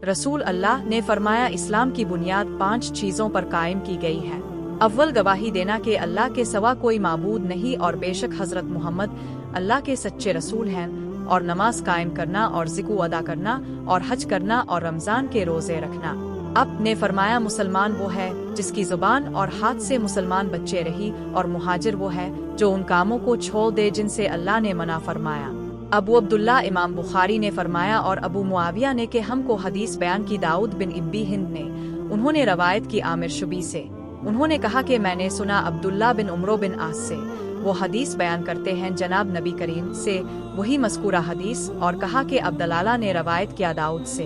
रसूल अल्लाह ने फरमाया, इस्लाम की बुनियाद 5 चीज़ों पर कायम की गई है। अव्वल गवाही देना कि अल्लाह के सिवा कोई माबूद नहीं और बेशक हज़रत मोहम्मद अल्लाह के सच्चे रसूल हैं, और नमाज कायम करना और ज़िक्र अदा करना और हज करना और रमज़ान के रोज़े रखना। अब ने फरमाया, मुसलमान वो है जिसकी ज़ुबान और हाथ से मुसलमान बच्चे रही, और मुहाजिर वो है जो उन कामों को छोड़ दे जिनसे अल्लाह ने मना फरमाया। अबू अब्दुल्ला इमाम बुखारी ने फरमाया और अबू मुआविया ने कि हमको हदीस बयान की दाऊद बिन इब्बी हिंद ने, उन्होंने रवायत की आमिर शुबी से। उन्होंने कहा कि मैंने सुना अब्दुल्ला बिन उमरो बिन आस से, वो हदीस बयान करते हैं जनाब नबी करीम से, वही मज़कूरा हदीस, और कहा कि अब्दुल्ला ने रवायत किया दाऊद से,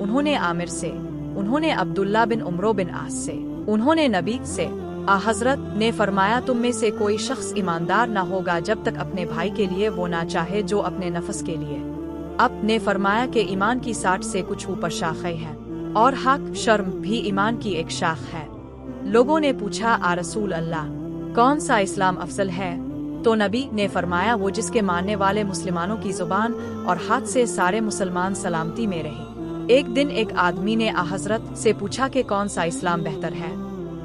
उन्होंने आमिर से, उन्होंने अब्दुल्ला बिन उमरो बिन आस से, उन्होंने नबी से। हज़रत ने फरमाया, तुम में से कोई शख्स ईमानदार ना होगा जब तक अपने भाई के लिए वो ना चाहे जो अपने नफ्स के लिए। अब ने फरमाया कि ईमान की 60 से कुछ ऊपर शाखें हैं, और हक शर्म भी ईमान की एक शाख है। लोगों ने पूछा, आ रसूल अल्लाह, कौन सा इस्लाम अफजल है? तो नबी ने फरमाया, वो जिसके मानने वाले मुसलमानों की जुबान और हाथ से सारे मुसलमान सलामती में रहे। एक दिन एक आदमी ने हज़रत से पूछा कि कौन सा इस्लाम बेहतर है?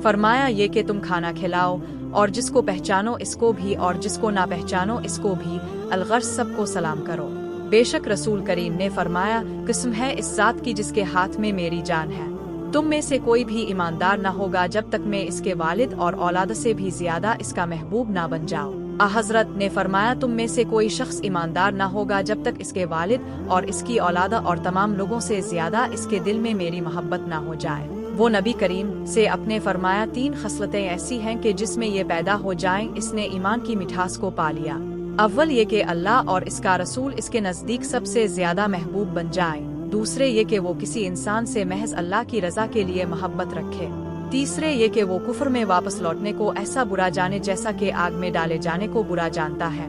फरमाया, ये कि तुम खाना खिलाओ और जिसको पहचानो इसको भी और जिसको ना पहचानो इसको भी, अलगर्ज सबको सलाम करो। बेशक रसूल करीम ने फरमाया, कसम है इस जात की जिसके हाथ में मेरी जान है, तुम में से कोई भी ईमानदार ना होगा जब तक मैं इसके वालिद और औलाद से भी ज्यादा इसका महबूब ना बन जाओ। हज़रत ने फरमाया, तुम में से कोई शख्स ईमानदार ना होगा जब तक इसके वालिद और इसकी औलाद और तमाम लोगों से ज्यादा इसके दिल में मेरी मोहब्बत ना हो जाए। वो नबी करीम से अपने फरमाया, 3 खसलतें ऐसी हैं कि जिसमें ये पैदा हो जाएं, इसने ईमान की मिठास को पा लिया। अव्वल ये कि अल्लाह और इसका रसूल इसके नज़दीक सबसे ज्यादा महबूब बन जाए। दूसरे ये कि वो किसी इंसान से महज अल्लाह की रजा के लिए मोहब्बत रखे। तीसरे ये कि वो कुफ्र में वापस लौटने को ऐसा बुरा जाने जैसा कि आग में डाले जाने को बुरा जानता है।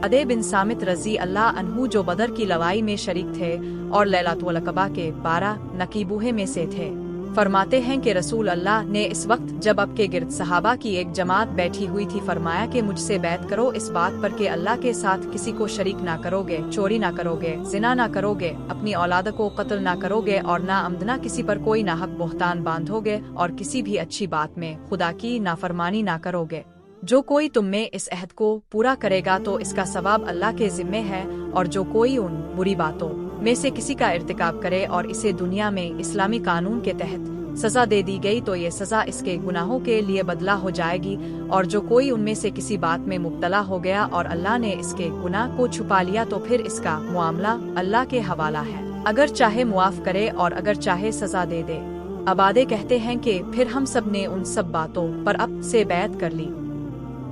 अदे बिन सामित रजी अल्लाह अन्हु जो बदर की लड़ाई में शरीक थे और लैलातुल अक़बा के 12 नकीबूहे में से थे, फरमाते हैं कि रसूल अल्लाह ने इस वक्त जब आपके गिर्द सहाबा की एक जमात बैठी हुई थी, फरमाया कि मुझसे बैत करो इस बात पर कि अल्लाह के साथ किसी को शरीक ना करोगे, चोरी ना करोगे, जिना ना करोगे, अपनी औलाद को कत्ल ना करोगे, और ना अमदना किसी पर कोई नाहक बोहतान बांधोगे, और किसी भी अच्छी बात में खुदा की नाफरमानी ना करोगे। जो कोई तुम में इस अहद को पूरा करेगा तो इसका सवाब अल्लाह के जिम्मे है, और जो कोई उन बुरी बातों में से किसी का इर्तिकाब करे और इसे दुनिया में इस्लामी कानून के तहत सजा दे दी गई तो ये सजा इसके गुनाहों के लिए बदला हो जाएगी, और जो कोई उनमें से किसी बात में मुब्तला हो गया और अल्लाह ने इसके गुनाह को छुपा लिया तो फिर इसका मामला अल्लाह के हवाला है, अगर चाहे मुआफ करे और अगर चाहे सजा दे दे। अबादे कहते हैं कि फिर हम सब ने उन सब बातों पर अब से बैत कर ली।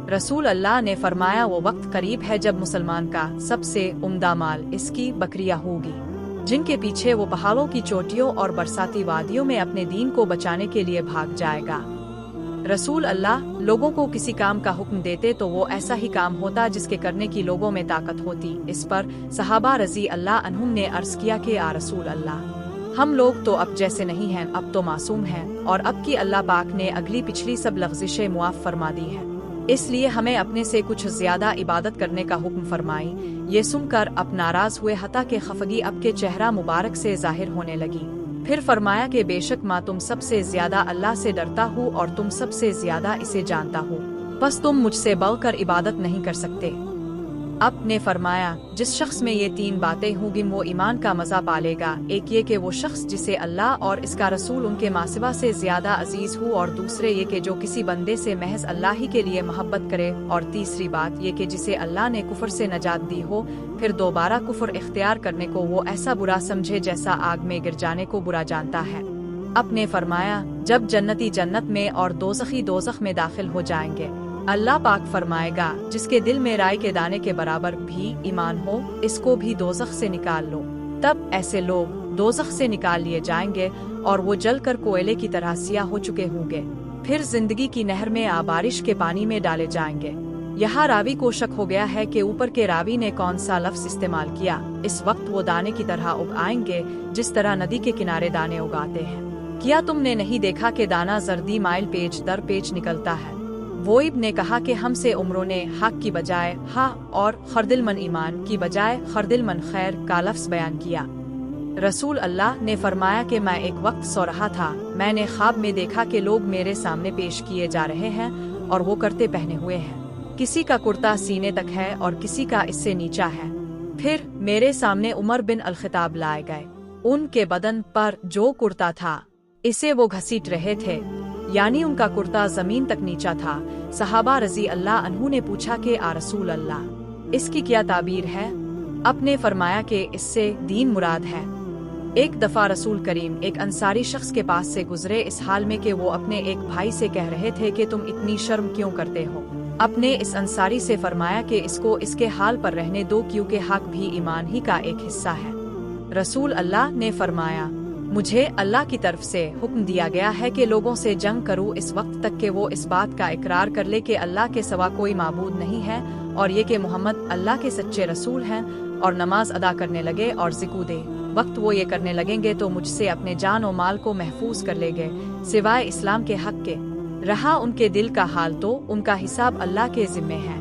रसूल अल्लाह ने फरमाया, वो वक्त करीब है जब मुसलमान का सबसे उम्दा माल इसकी बकरियां होगी, जिनके पीछे वो पहाड़ों की चोटियों और बरसाती वादियों में अपने दीन को बचाने के लिए भाग जाएगा। रसूल अल्लाह लोगों को किसी काम का हुक्म देते तो वो ऐसा ही काम होता जिसके करने की लोगों में ताकत होती। इस पर सहाबा रजी अल्लाह अन्हुम ने अर्ज किया कि आ रसूल अल्लाह, हम लोग तो अब जैसे नहीं हैं, अब तो मासूम हैं, और अब की अल्लाह पाक ने अगली पिछली सब लग़ज़िशें मुआफ़ फरमा दी हैं, इसलिए हमें अपने से कुछ ज्यादा इबादत करने का हुक्म फरमाई। ये सुनकर अब नाराज हुए, हता के खफगी अब के चेहरा मुबारक से जाहिर होने लगी। फिर फरमाया कि बेशक माँ तुम सबसे ज्यादा अल्लाह से डरता हूँ और तुम सबसे ज्यादा इसे जानता हूँ, बस तुम मुझसे बढ़कर इबादत नहीं कर सकते। अब ने फरमाया, जिस शख्स में ये 3 बातें होंगी वो ईमान का मजा पालेगा। एक ये कि वो शख्स जिसे अल्लाह और इसका रसूल उनके मासिवा से ज्यादा अजीज हो, और दूसरे ये कि जो किसी बंदे से महज अल्लाह ही के लिए मोहब्बत करे, और तीसरी बात ये कि जिसे अल्लाह ने कुफर से नजात दी हो फिर दोबारा कुफर इख्तियार करने को वो ऐसा बुरा समझे जैसा आग में गिर जाने को बुरा जानता है। अब ने फरमाया, जब जन्नती जन्नत में और दोज़खी दोज़ख में दाखिल हो जाएंगे, अल्लाह पाक फरमाएगा, जिसके दिल में राई के दाने के बराबर भी ईमान हो इसको भी दोज़ख से निकाल लो। तब ऐसे लोग दोज़ख से निकाल लिए जाएंगे और वो जलकर कोयले की तरह सियाह हो चुके होंगे, फिर जिंदगी की नहर में बारिश के पानी में डाले जाएंगे। यहाँ रावी को शक हो गया है कि ऊपर के रावी ने कौन सा लफ्ज इस्तेमाल किया। इस वक्त वो दाने की तरह उग आएंगे जिस तरह नदी के किनारे दाने उगाते हैं। क्या तुमने नहीं देखा कि दाना जर्दी माइल पेच दर पेच निकलता है? वोइब ने कहा कि हमसे उम्रों ने हक की बजाय हा और खरदिलमन ईमान की बजाय खरदिलमन खैर का लफ्ज बयान किया। रसूल अल्लाह ने फरमाया कि मैं एक वक्त सो रहा था, मैंने ख्वाब में देखा कि लोग मेरे सामने पेश किए जा रहे हैं और वो करते पहने हुए हैं। किसी का कुर्ता सीने तक है और किसी का इससे नीचा है। फिर मेरे सामने उमर बिन अल-खिताब लाए गए। उनके बदन पर जो कुर्ता था इसे वो घसीट रहे थे, यानी उनका कुर्ता जमीन तक नीचा था। सहाबा रजी अल्लाह अन्हु ने पूछा कि आ रसूल अल्लाह, इसकी क्या ताबीर है? आपने फरमाया कि इससे दीन मुराद है। एक दफा रसूल करीम एक अंसारी शख्स के पास से गुजरे इस हाल में कि वो अपने एक भाई से कह रहे थे कि तुम इतनी शर्म क्यों करते हो। अपने इस अंसारी से फरमाया कि इसको इसके हाल पर रहने दो, क्योंकि हक भी ईमान ही का एक हिस्सा है। रसूल अल्लाह ने फरमाया, मुझे अल्लाह की तरफ से हुक्म दिया गया है कि लोगों से जंग करूं इस वक्त तक कि वो इस बात का इकरार कर ले कि अल्लाह के सिवा कोई माबूद नहीं है और ये कि मोहम्मद अल्लाह के सच्चे रसूल हैं, और नमाज अदा करने लगे और ज़िकू दे। वक्त वो ये करने लगेंगे तो मुझसे अपने जान और माल को महफूज कर लेंगे सिवाय इस्लाम के हक के। रहा उनके दिल का हाल तो उनका हिसाब अल्लाह के जिम्मे है।